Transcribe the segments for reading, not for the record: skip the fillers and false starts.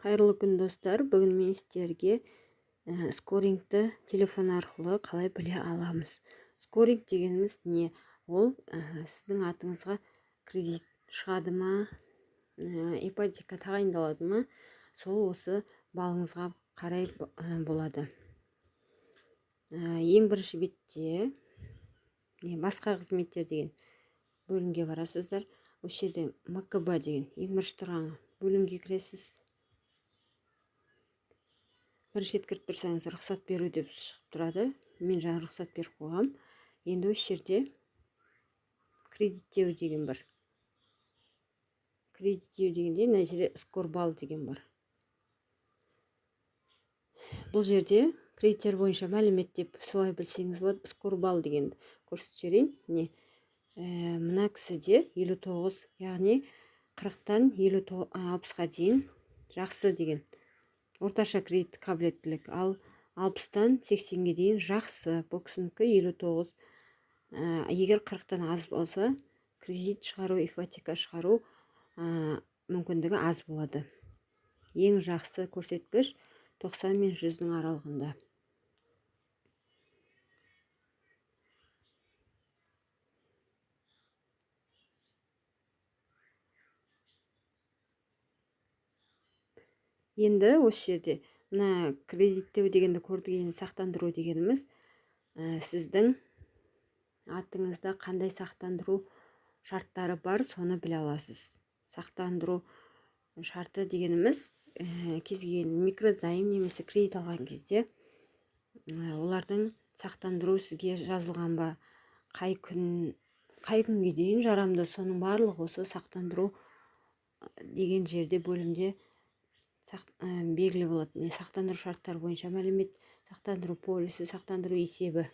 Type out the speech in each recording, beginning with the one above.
Қайырлы күн достар. Бүгін мен сіздерге скорингті телефон арқылы қалай біле аламыз. Скоринг дегеніміз не? Ол сіздің атыңызға кредит шығады ма, ипотека тағайындалады ма, сол осы балыңызға қарай болады. Ең бірінші бетте басқа қызметтер деген бөлімге барасыздар. Осы жерде МКБ деген ең бірінші тұрған бөлімге кіресіз. Бірінші рет кіріп тұрсаңыз рұқсат беру деп шығып тұрады. Мен жаңа рұқсат беріп қойғам. Енді осы жерде кредиттеу деген бар. Кредиттеу дегенде мына жерде скорбал деген бар. Бұл жерде кредиттер бойынша мәлімет деп солай білсеңіз болады. Скорбал дегенді көрсетіп жіберейін. Мына кісіде 59, яғни 40-тан 60-ға дейін жақсы деген. Орташа кредит қабілеттілік, ал 60-тан 80-ге дейін жақсы. Бұл кісінікі 59. Егер 40-тан аз болса, кредит шығару, ипотека шығару мүмкіндігі аз болады. Ең жақсы көрсеткіш 90 мен 100-дің аралығында. Енді осы жерде мына кредиттеу дегенді көрдік. Сақтандыру дегеніміз сіздің атыңызда қандай сақтандыру шарттары бар, соны біле аласыз. Сақтандыру шарты дегеніміз кез келген микрозайм немесе кредит алған кезде олардың сақтандыру сізге жазылған ба, қай күнге дейін жарамды, соның барлығы осы сақтандыру деген жерде бөлімде белгілі болады. Сақтандыру шарттары бойынша мәлімет, сақтандыру полисі, сақтандыру есебі.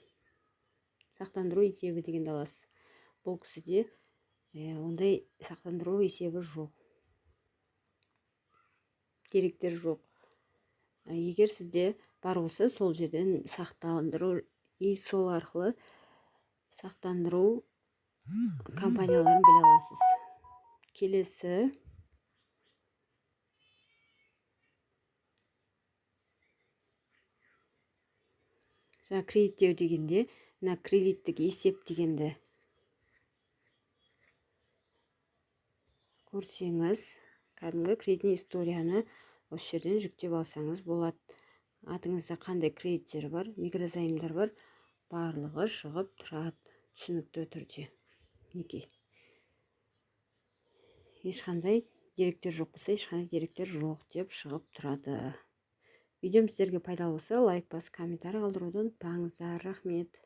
Сақтандыру есебі дегенді аласыз. Бұл кісіде ондай сақтандыру есебі жоқ. Деректер жоқ. Егер сізде бар болса, сол жерден сақтандыру сол арқылы сақтандыру компанияларын біле аласыз. Келесі кредиттеу дегенде мына кредиттік есеп дегенді көрсеңіз, кәдімгі кредитный историяны осы жерден жүктеп алсаңыз болады. Атыңызда қандай кредиттер бар, микрозаймдар бар, барлығы шығып тұрады түсінікті түрде. Ешқандай деректер жоқ болса, ешқандай деректер жоқ деп шығып тұрады. Видеом сіздерге пайдалы болса, лайк басып, комментарий қалдыруды ұмытпаңыздар. Рахмет.